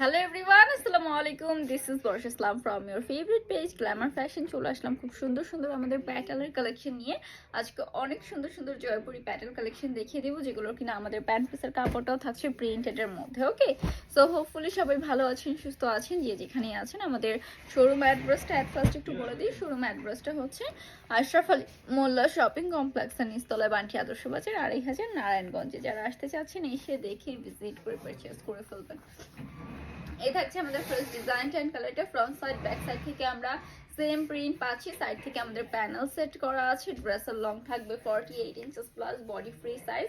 Hello everyone, আসসালামু আলাইকুম। This is Barsha Islam from your favourite page Glamour fashion. চলে আসলাম খুব সুন্দর সুন্দর আমাদের প্যাটেলের কালেকশন নিয়ে। আজকে অনেক সুন্দর সুন্দর জয়পুরি প্যাটেল কালেকশন দেখিয়ে দেবো, যেগুলো কিনা আমাদের প্যান্ট পিসের কাপড়টাও থাকছে প্রিন্টেডের মধ্যে। ওকে, সো হোপফুলি সবাই ভালো আছেন, সুস্থ আছেন, যে যেখানেই আছেন। আমাদের শোরুম অ্যাড্রেসটা ফার্স্ট একটু বলে দিই। শোরুম অ্যাড্রেসটা হচ্ছে আশরাফ আলী মোল্লা শপিং কমপ্লেক্সের নিচতলায়, বান্টি আদর্শ বাজার, 2500 নারায়ণগঞ্জে। যারা আসতে চাচ্ছেন এসে দেখে ভিজিট করে পারচেস করে ফেলবেন। এই থাকছে আমাদের ফার্স্ট ডিজাইন এন্ড কালারটা। ফ্রন্ট সাইড ব্যাক সাইড থেকে আমরা সেম প্রিন্ট পাচ্ছি। সাইড থেকে আমাদের প্যানেল সেট করা আছে। ড্রেসের লং থাকবে 48 inches plus, body free size.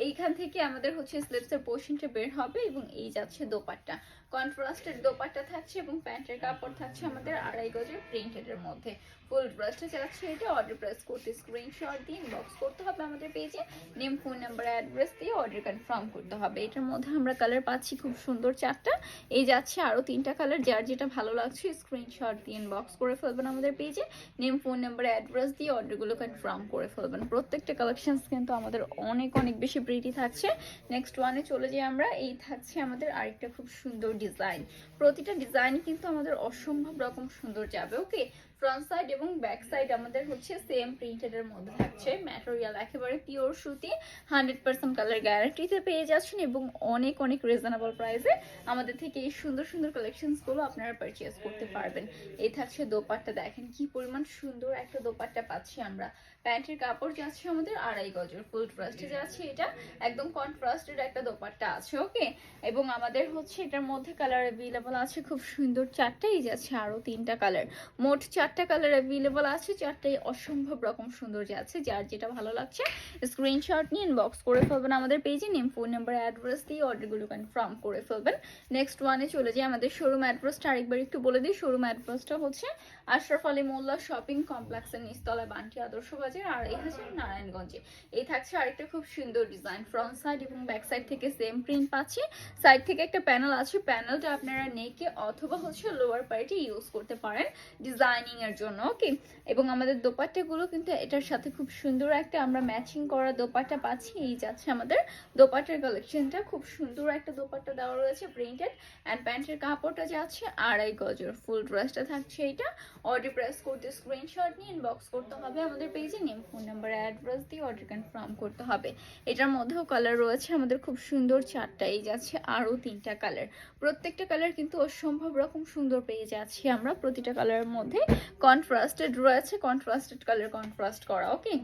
এইখান থেকে আমাদের হচ্ছে স্লিভসের পোর্শনটা বের হবে এবং এই যাচ্ছে দোপাট্টা। কন্ট্রাস্টেড দোপাট্টা থাকছে এবং প্যান্টের কাপড় থাকছে আমাদের 2.5 গজের প্রিন্টেডের মধ্যে। ফুল ড্রেসটা যাচ্ছে এটা। অর্ডার প্রেস করতে স্ক্রিনশট দিয়ে ইনবক্স করতে হবে আমাদের পেজে। নেম, ফোন নাম্বার, অ্যাড্রেস দিয়ে অর্ডার কনফার্ম করতে হবে। এটার মধ্যে আমরা কালার পাচ্ছি খুব সুন্দর 4টা। এই যাচ্ছে আরো 3টা কালার। যার যেটা ভালো লাগছে স্ক্রিনশট দিয়ে ইনবক্স করে ফেলবেন আমাদের পেজে। নেম, ফোন নাম্বার, অ্যাড্রেস দিয়ে অর্ডারগুলো কনফার্ম করে ফেলবেন। প্রত্যেকটা কালেকশনস কিন্তু আমাদের অনেক অনেক বেশি প্রিটি থাকছে। নেক্সট ওয়ানে চলে যাই আমরা। এই থাকছে আমাদের আরেকটা খুব সুন্দর ডিজাইন। প্রতিটা ডিজাইন কিন্তু আমাদের অসম্ভব রকম সুন্দর যাবে। ওকে, ফ্রন্ট সাইড এবং ব্যাক সাইড আমাদের হচ্ছে সেম প্রিন্টেডের মধ্যে থাকছে। ম্যাটেরিয়াল একেবারে পিওর সুতি, 100% কালার গ্যারান্টিতে পেয়ে যাচ্ছেন এবং অনেক অনেক রিজনেবল প্রাইসে আমাদের থেকে এই সুন্দর সুন্দর কালেকশনসগুলো আপনারা পারচেজ করতে পারবেন। এই থাকছে দোপাট্টা, দেখেন কি পরিমাণ সুন্দর একটা দোপাট্টা পাচ্ছি আমরা। প্যান্টের কাপড় যাচ্ছে আমাদের 2.5 গজের। ফুল ট্রাস্টে যাচ্ছে এটা, একদম কন্ট্রাস্টেড একটা দোপাট্টা আছে। ওকে, এবং আমাদের হচ্ছে এটার মধ্যে কালার অ্যাভেলেবল আছে খুব সুন্দর 4টাই, যাচ্ছে আরো 3টা কালার। মোট 4টা কালার অ্যাভেলেবল আছে, 4টাই অসম্ভব রকম সুন্দর যাচ্ছে। যার যেটা ভালো লাগছে স্ক্রিনশট নিয়ে ইনবক্স করে ফেলবেন আমাদের পেজে। নেম, ফোন নাম্বার, অ্যাড্রেস দিয়ে অর্ডারগুলো কনফার্ম করে ফেলবেন। নেক্সট ওয়ানে চলে যাই। আমাদের শোরুম অ্যাড্রেসটা আরেকবার একটু বলে দিই। শোরুম অ্যাড্রেসটা হচ্ছে আশরাফ আলী মোল্লা শপিং কমপ্লেক্সের নিচতলায়, বান্টি আদর্শ বাজার, 2500 নারায়ণগঞ্জে। এই থাকছে আরেকটা খুব সুন্দর ডিজাইন। ফ্রন্ট সাইড এবং ব্যাক সাইড থেকে সেম প্রিন্ট পাচ্ছি। সাইড থেকে একটা প্যানেল আছে। প্যানেলটা আপনারা নেকে অথবা হচ্ছে লোয়ার পার্টে ইউজ করতে পারেন ডিজাইনিং এর জন্য। ওকে, এবং আমাদের দোপাট্টাগুলো কিন্তু এটার সাথে খুব সুন্দর একটা আমরা ম্যাচিং করা দোপাট্টা পাচ্ছি। এই যাচ্ছে আমাদের দোপাট্টার কালেকশনটা। খুব সুন্দর একটা দোপাট্টা দেওয়া রয়েছে প্রিন্টেড, অ্যান্ড প্যান্টের কাপড়টা যাচ্ছে 2.5 গজের। ফুল ড্রেসটা থাকছে এটা। অর্ডার প্রেস করতে স্ক্রিনশট নিয়ে ইনবক্স করতে হবে আমাদের পেজে। নেম, ফোন নাম্বার, অ্যাড্রেস দিয়ে অর্ডার কনফার্ম করতে হবে। এটার মধ্যেও কালার রয়েছে আমাদের খুব সুন্দর 4টা। এই যাচ্ছে আরো 3টা কালার। প্রত্যেকটা কালার কিন্তু অসম্ভব রকম সুন্দর পেয়ে যাচ্ছি আমরা। প্রতিটা কালারের মধ্যে কন্ট্রাস্টেড রয়েছে, কন্ট্রাস্টেড কালার কন্ট্রাস্ট করা। ওকে,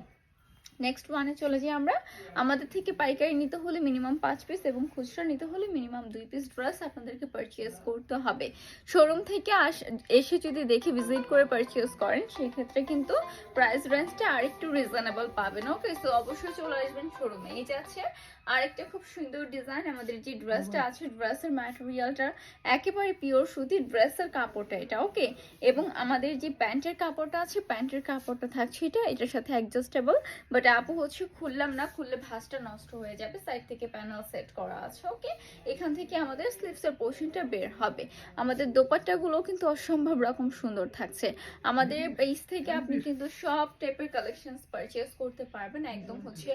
নেক্সট ওয়ানে চলে যাই আমরা। আমাদের থেকে পাইকারি নিতে হলে মিনিমাম 5 পিস এবং খুচরা নিতে হলে মিনিমাম 2 পিস ড্রেস আপনাদেরকে পারচেজ করতে হবে। শোরুম থেকে এসে যদি দেখে ভিজিট করে পারচেজ করেন সেক্ষেত্রে কিন্তু প্রাইস রেঞ্জটা আরেকটু রিজনেবল পাবেন। ওকে, সো অবশ্যই চলে আসবেন শোরুমে। এই যাচ্ছে আরেকটা খুব সুন্দর ডিজাইন। আমাদের যে ড্রেসটা আছে ড্রেসের ম্যাটেরিয়ালটা একেবারে পিওর সুতি, ড্রেসের কাপড়টা এটা। ওকে, এবং আমাদের যে প্যান্টের কাপড়টা আছে প্যান্টের কাপড়টা থাকছে এটা। এটার সাথে অ্যাডজাস্টেবল, বাট আপু হচ্ছে খুললাম না, খুললে ভাঁজটা নষ্ট হয়ে যাবে। সাইড থেকে প্যানেল সেট করা আছে। ওকে, এখান থেকে আমাদের স্লিভসের পোর্শনটা বের হবে। আমাদের দোপাট্টাগুলো কিন্তু অসম্ভব রকম সুন্দর থাকছে। আমাদের পেজ থেকে আপনি কিন্তু সব টাইপের কালেকশনস পারচেজ করতে পারবেন। একদম হচ্ছে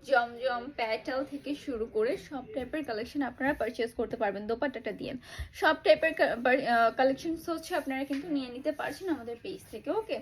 জমজম, প্যাটেল থেকে শুরু করে সব টাইপের কালেকশন আপনারা পারচেজ করতে পারবেন দোপাট্টাটা দিয়ে। সব টাইপের কালেকশনস হচ্ছে আপনারা কিন্তু নিয়ে নিতে পারছেন আমাদের পেজ থেকে। ওকে,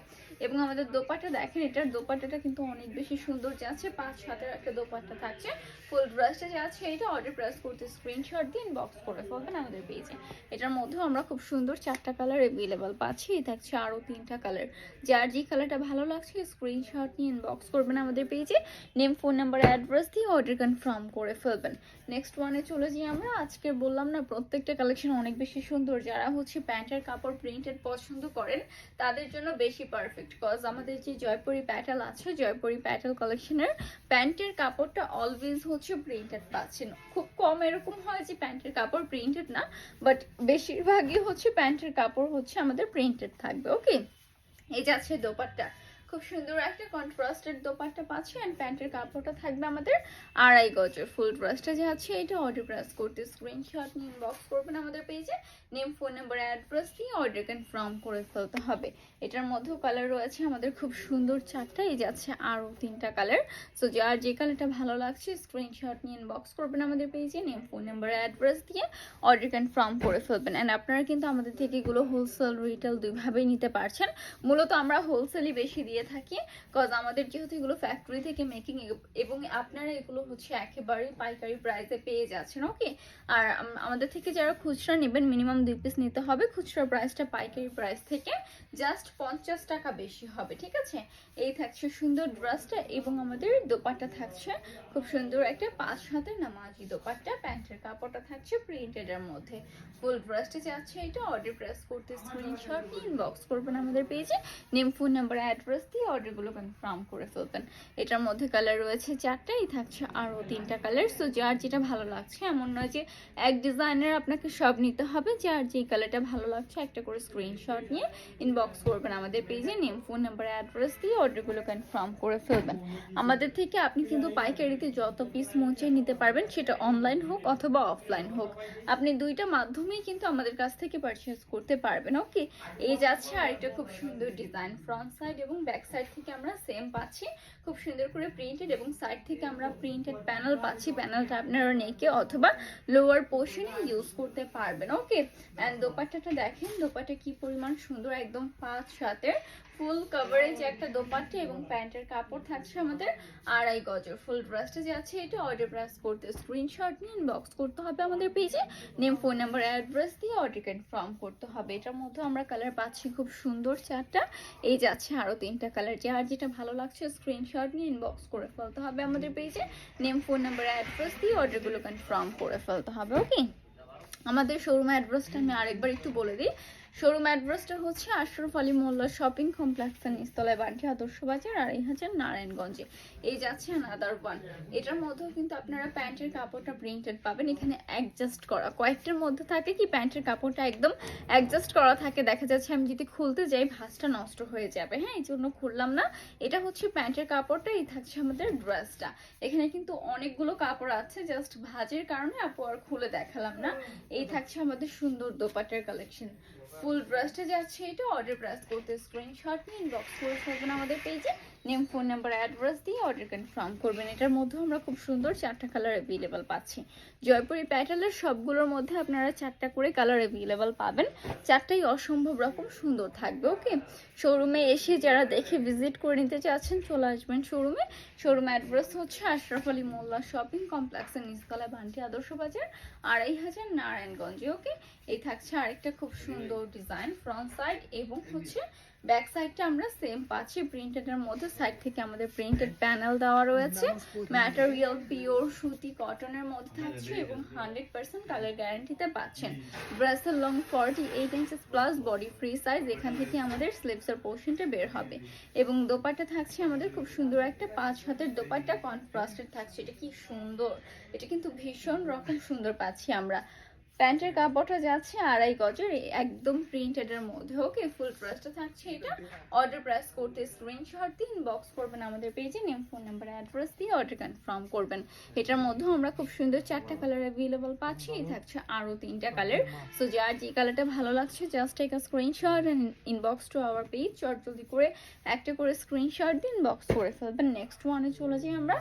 এবং আমাদের দোপাট্টা দেখেন, এটার দোপাট্টাটা কিন্তু অনেক বেশি সুন্দর যাচ্ছে। 5 হাতের একটা দোপাট্টা থাকছে। ফুল ড্রেসটা যাচ্ছে এটা। অর্ডার প্রেস করতে স্ক্রিনশট দিয়ে ইনবক্স করে ফেলবেন আমাদের পেজে। এটার মধ্যেও আমরা খুব সুন্দর 4টা কালার অ্যাভেলেবল পাচ্ছি। এই থাকছে আরো 3টা কালার। যার যে কালারটা ভালো লাগছে স্ক্রিনশট নিয়ে ইনবক্স করবেন আমাদের পেজে। নেম, ফোন নাম্বার, অ্যাড্রেস দিয়ে অর্ডার কনফার্ম করে ফেলবেন। নেক্সট ওয়ানে চলে যাই আমরা। আজকে বললাম না প্রত্যেকটা কালেকশন অনেক বেশি সুন্দর। যারা হচ্ছে প্যান্টের কাপড় প্রিন্টেড পছন্দ করেন তাদের জন্য বেশি পারফেক্ট, কজ আমাদের যে জয়পুরি প্যাটেল আছে জয়পুরি প্যাটেল কালেকশনের প্যান্টের কাপড়টা অলওয়েজ হচ্ছে প্রিন্টেড পাচ্ছেন। খুব কম এরকম হয় যে প্যান্টের কাপড় প্রিন্টেড না, বাট বেশিরভাগই হচ্ছে প্যান্টের কাপড় হচ্ছে আমাদের প্রিন্টেড থাকবে। ওকে, এই যাচ্ছে দোপাট্টা। খুব সুন্দর একটা কন্ট্রাস্টেড দোপাট্টা পাচ্ছি এন্ড প্যান্টের কাপড়টা থাকবে আমাদের 2.5 গজের। ফুল ড্রেসটা যে আছে এটা অর্ডার প্রেস করতে স্ক্রিনশট নিয়ে ইনবক্স করবেন আমাদের পেজে, নেম ফোন নাম্বার অ্যাড্রেস দিয়ে অর্ডার কনফার্ম করে ফেলতে হবে। এটার মধ্যেও কালার রয়েছে আমাদের খুব সুন্দর 4টা, এই যাচ্ছে আরও 3টা কালার। সো যার যে কালারটা ভালো লাগছে স্ক্রিনশট নিয়ে ইনবক্স করবেন আমাদের পেজে, নেম ফোন নাম্বার অ্যাড্রেস দিয়ে অর্ডার কনফার্ম করে ফেলবেন। অ্যান্ড আপনারা কিন্তু আমাদের থেকে এগুলো হোলসেল রিটেল দুইভাবেই নিতে পারছেন। মূলত আমরা হোলসেলই বেশি দিয়ে থাকি, কজ আমাদের যেহেতু এগুলো ফ্যাক্টরি থেকে মেকিং এবং আপনারা এগুলো হচ্ছে একেবারেই পাইকারি প্রাইসে পেয়ে যাচ্ছেন। ওকে, আর আমাদের থেকে যারা খুচরা নেবেন মিনিমাম 2 পিস নিতে হবে। খুচরা প্রাইসটা পাইকারি প্রাইস থেকে জাস্ট 50 টাকা বেশি হবে, ঠিক আছে। এই থাকছে সুন্দর ড্রেসটা এবং আমাদের দোপাট্টা থাকছে খুব সুন্দর একটা 5 হাতের নামাজি দোপাট্টা, প্যান্টের কাপড়টা থাকছে প্রিন্টেড এর মধ্যে। ফুল ড্রেসটা যাচ্ছে এটা অর্ডার প্রেস করতে স্ক্রিনশট নিয়ে ইনবক্স করবেন আমাদের পেজে, নেম ফোন নাম্বার অ্যাড্রেস দিয়ে অর্ডারগুলো কনফার্ম করে ফেলবেন। এটার মধ্যে কালার রয়েছে 4টাই, থাকছে আরও 3টা কালার। সো যার যেটা ভালো লাগছে, এমন নয় যে এক ডিজাইনের আপনাকে সব নিতে হবে, যার যে কালারটা ভালো লাগছে একটা করে স্ক্রিনশট নিয়ে ইনবক্স করবেন আমাদের পেজে, নেম ফোন নাম্বার অ্যাড্রেস দিয়ে অর্ডারগুলো কনফার্ম করে ফেলবেন। আমাদের থেকে আপনি কিন্তু পাইকারিতে যত পিস মন চাই নিতে পারবেন, সেটা অনলাইন হোক অথবা অফলাইন হোক, আপনি দুইটা মাধ্যমেই কিন্তু আমাদের কাছ থেকে পারচেজ করতে পারবেন। ওকে, এই যাচ্ছে আরেকটা খুব সুন্দর ডিজাইন, ফ্রন্ট সাইড এবং ব্যাক সাইড থেকে আমরা সেম পাচ্ছি, খুব সুন্দর করে প্রিন্টেড এবং সাইড থেকে আমরা প্রিন্টেড প্যানেল পাচ্ছি। প্যানেলটা আপনারা নেকে অথবা লোয়ার পোর্শনে ইউজ করতে পারবেন। ওকে, অ্যান্ড দোপাট্টাটা দেখেন, দোপাট্টা কি পরিমাণ সুন্দর, একদম 5 হাতের ফুল কভারেজ একটা দোপাট্টা এবং প্যান্টের কাপড় থাকছে আমাদের 2.5 গজের। ফুল ড্রেসটা যে আছে এটা অর্ডার প্রেস করতে স্ক্রিনশট নিয়ে ইনবক্স করতে হবে আমাদের পেজে, নেম ফোন নাম্বার অ্যাড্রেস দিয়ে অর্ডার কনফার্ম করতে হবে। এটার মধ্যে আমরা কালার পাচ্ছি খুব সুন্দর 4টা, এই যাচ্ছে আরও 3টা কালার। যার যেটা ভালো লাগছে স্ক্রিনশট নিয়ে ইনবক্স করে ফেলতে হবে আমাদের পেজে, নেম ফোন নাম্বার অ্যাড্রেস দিয়ে অর্ডারগুলো কনফার্ম করে ফেলতে হবে। ওকে, আমাদের শোরুম অ্যাড্রেসটা আমি আরেকবার একটু বলে দিই। শোরুম অ্যাড্রেসটা হচ্ছে আশরাফ আলী মোল্লা শপিং কমপ্লেক্সের নিচতলায়, বান্টি আদর্শ বাজার, আর এই হচ্ছে নারায়ণগঞ্জে। এই যাচ্ছে আনাদার ওয়ান। এটার মধ্যেও কিন্তু আপনারা প্যান্টের কাপড়টা প্রিন্টেড পাবেন, এখানে অ্যাডজাস্ট করা। কয়েকটার মধ্যে থাকে কি প্যান্টের কাপড়টা একদম অ্যাডজাস্ট করা থাকে, দেখা যাচ্ছে আমি যদি খুলতে যাই ভাঁজটা নষ্ট হয়ে যাবে, হ্যাঁ, এই জন্য খুললাম না। এটা হচ্ছে প্যান্টের কাপড়টা, এই থাকছে আমাদের ড্রেসটা। এখানে কিন্তু অনেকগুলো কাপড় আছে, জাস্ট ভাঁজের কারণে আপু আর খুলে দেখালাম না। এই থাকছে আমাদের সুন্দর দোপাট্টার কালেকশন। ফুল ড্রেসটা যাচ্ছে এটা অর্ডার প্রেস করতে স্ক্রিনশট নিয়ে ইনবক্স করে ফেলবেন আমাদের পেজে, নেম ফোন নাম্বার অ্যাড্রেস দিয়ে অর্ডার কনফার্ম করবেন। এটার মধ্যে আমরা খুব সুন্দর 4টা কালার অ্যাভেলেবেল পাচ্ছি। জয়পুরি প্যাটেলের সবগুলোর মধ্যে আপনারা 4টা করে কালার অ্যাভেলেবেল পাবেন, 4টাই অসম্ভব রকম সুন্দর থাকবে। ওকে, শোরুমে এসে যারা দেখে ভিজিট করে নিতে চাচ্ছেন চলে আসবেন শোরুমে। শোরুম অ্যাড্রেস হচ্ছে আশরাফ আলী মোল্লা শপিং কমপ্লেক্সের নিচতলায়, বান্টি আদর্শ বাজার, 2500 নারায়ণগঞ্জে। ওকে, এই থাকছে আরেকটা খুব সুন্দর ডিজাইন, ফ্রন্ট সাইড এবং হচ্ছে ব্যাক সাইডটা আমরা সেম পাচ্ছি প্রিন্টেডের মধ্যে। সাইড থেকে আমাদের প্রিন্টেড প্যানেল দেওয়া রয়েছে, ম্যাটেরিয়াল পিওর সুতি কটনের মধ্যে থাকছে এবং 100% কালার গ্যারান্টিতে পাচ্ছেন। ড্রেসের long 48 inches plus, body free size, এখান থেকে আমাদের স্লিভসের পোর্শনটা বের হবে এবং দোপাট্টা থাকছে আমাদের খুব সুন্দর একটা 5 হাতের দোপাট্টা, কন্ট্রাস্টেড থাকছে। এটা কি সুন্দর, এটা কিন্তু ভীষণ রকম সুন্দর পাচ্ছি আমরা। প্যান্টের কাপড়টা যাচ্ছে 2.5 গজের, একদম প্রিন্টেড এর মধ্যে। ওকে, ফুল ড্রেসটা থাকছে এটা অর্ডার প্রেস করতে স্ক্রিনশট দিয়ে ইনবক্স করবেন আমাদের পেজে, নেম ফোন নাম্বার অ্যাড্রেস দিয়ে অর্ডার কনফার্ম করবেন। এটার মধ্যেও আমরা খুব সুন্দর 4টা কালার অ্যাভেলেবল পাচ্ছি, এই থাকছে আরও 3টা কালার। সো যার যে কালারটা ভালো লাগছে just take a screenshot and inbox to our page. চট জলদি করে একটা করে স্ক্রিনশট দিয়ে ইনবক্স করে ফেলবেন। নেক্সট ওয়ানে চলে যাই আমরা।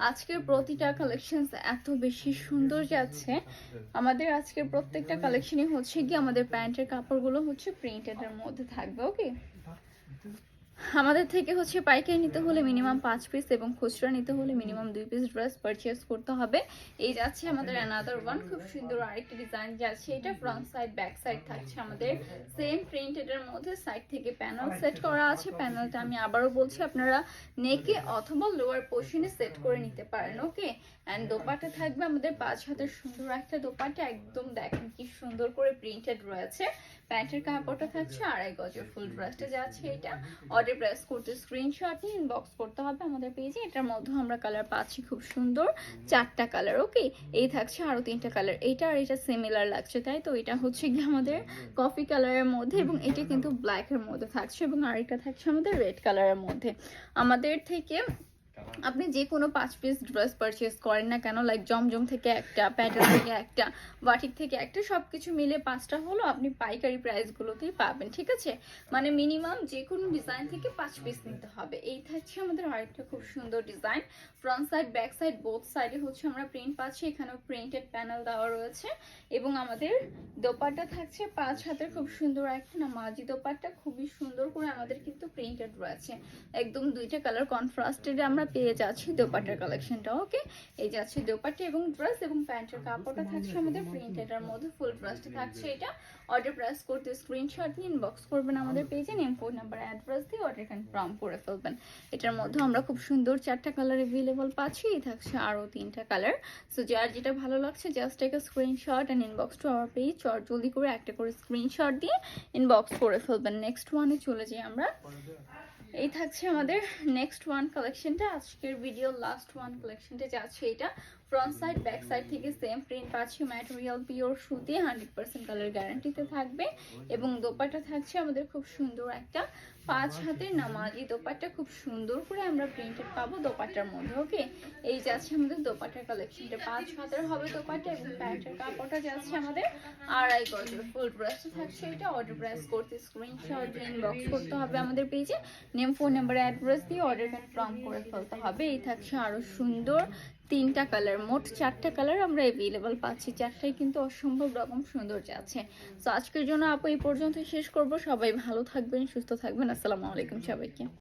আজকের প্রতিটা কালেকশনস এত বেশি সুন্দর যাচ্ছে, আমাদের আজকের প্রত্যেকটা কালেকশনই হচ্ছে কি আমাদের প্যান্টের কাপড়গুলো হচ্ছে প্রিন্টেড এর মধ্যে থাকবে। ওকে, আমাদের থেকে হচ্ছে পাইকারি নিতে হলে মিনিমাম 5 পিস এবং খুচরা নিতে হলে মিনিমাম 2 পিস ড্রেস পারচেজ করতে হবে। এই যাচ্ছে আমাদের অ্যানাদার ওয়ান, খুব সুন্দর আরেকটা ডিজাইন যাচ্ছে। এটা ফ্রন্ট সাইড ব্যাক সাইড থাকছে আমাদের সেম প্রিন্টেড এর মধ্যে, সাইড থেকে প্যানেল সেট করা আছে। প্যানেলটা আমি আবারও বলছি আপনারা নেকে অথবা লোয়ার পোর্শনে সেট করে নিতে পারেন। ওকে, অ্যান্ড দোপাট্টা থাকবে আমাদের 5 হাতের সুন্দর একটা দোপাট্টা, একদম দেখেন কি সুন্দর করে প্রিন্টেড রয়েছে। প্যান্টের কাপড়টা থাকছে 2.5 গজের। ফুল ড্রেসটা যাচ্ছে এটা অর্ডার অর্ডার প্রেস করতে স্ক্রিনশট নিয়ে ইনবক্স করতে হবে আমাদের পেজে। এটার মধ্যে আমরা কালার পাচ্ছি খুব সুন্দর 4টা কালার। ওকে, এই থাকছে আরো 3টা কালার, এইটা আর এটা সিমিলার লাগছে তাই তো। এটা হচ্ছে কি আমাদের কফি কালারের মধ্যে এবং এটা কিন্তু ব্ল্যাকের মধ্যে থাকছে এবং আরেকটা থাকছে আমাদের রেড কালারের মধ্যে। আমাদের থেকে আপনি যে কোনো 5 পিস ড্রেস পারচেজ করেন না কেন, লাইক জমজম থেকে একটা, প্যাটেল থেকে একটা, বাটিক থেকে একটা, সব কিছু মিলে 5টা হলো আপনি পাইকারি প্রাইসগুলোতেই পাবেন, ঠিক আছে। মানে মিনিমাম যে কোনো ডিজাইন থেকে 5 পিস নিতে হবে। এই থাকছে আমাদের আরেকটা খুব সুন্দর design, front side back side both সাইডে হচ্ছে আমরা প্রিন্ট পাচ্ছি, এখানেও প্রিন্টেড প্যানেল দেওয়া রয়েছে এবং আমাদের দোপাট্টা থাকছে 5 হাতের খুব সুন্দর একটা নামাজি দোপাট্টা, খুবই সুন্দর করে আমাদের কিন্তু প্রিন্টেড রয়েছে। একদম 2টা কালার কন্ট্রাস্টেড আমরা পেয়ে যাচ্ছি দোপাট্টার কালেকশনটা। ওকে, এই যাচ্ছে দোপাট্টা এবং ড্রেস এবং প্যান্টের কাপড়টা থাকছে আমাদের প্রিন্টেডের মধ্যে, ফুল ড্রেসটা থাকছে এটা। অর্ডার প্রেস করতে স্ক্রিনশট নিয়ে ইনবক্স করবেন আমাদের পেজে, নেম ফোন নাম্বার অ্যাড্রেস দিয়ে অর্ডার কনফার্ম করে ফেলবেন। এটার মধ্যে আমরা খুব সুন্দর 4টা কালার অ্যাভেলেবল পাচ্ছি, এই থাকছে আরও 3টা কালার। সো যার যেটা ভালো লাগছে জাস্ট একটা screenshot and inbox to our page. জলদি করে একটা করে স্ক্রিনশট দিয়ে ইনবক্স করে ফেলবেন। নেক্সট ওয়ানে চলে যাই আমরা। এই থাকছে আমাদের নেক্সট ওয়ান কালেকশনটা, আজকের ভিডিও লাস্ট ওয়ান কালেকশনটা যাচ্ছে এটা। ফ্রন্ট সাইড ব্যাক সাইড থেকে সেম প্রিন্ট পাচ্ছি, ম্যাটেরিয়াল পিওর সুতি, 100% কালার গ্যারান্টিতে থাকবে এবং দোপাট্টা থাকছে আমাদের খুব সুন্দর একটা 5 হাতের নামাজি দোপাট্টা, খুব সুন্দর করে আমরা প্রিন্টেড পাবো দোপাট্টার মধ্যে। ওকে, এই যাচ্ছে আমাদের দোপাট্টার কালেকশনটা, 5 হাতের হবে দোপাট্টা এবং প্যান্টের কাপড়টা যাচ্ছে আমাদের 2.5 গজের। ফুল ড্রেসটা থাকছে এটা। অর্ডার প্রেস করতে স্ক্রিনশট ইনবক্স করতে হবে আমাদের পেজে, নেম ফোন নাম্বার অ্যাড্রেস দিয়ে অর্ডার কনফার্ম করে ফেলতে হবে। এই থাকছে আরো সুন্দর 3টা কালার, মোট 4টা কালার আমরা অ্যাভেলেবল পাচ্ছি, 4টাই কিন্তু অসম্ভব রকম সুন্দর যাচ্ছে। তো আজকের জন্য আপু এই পর্যন্ত শেষ করব। সবাই ভালো থাকবেন, সুস্থ থাকবেন। আসসালামু আলাইকুম সবাইকে।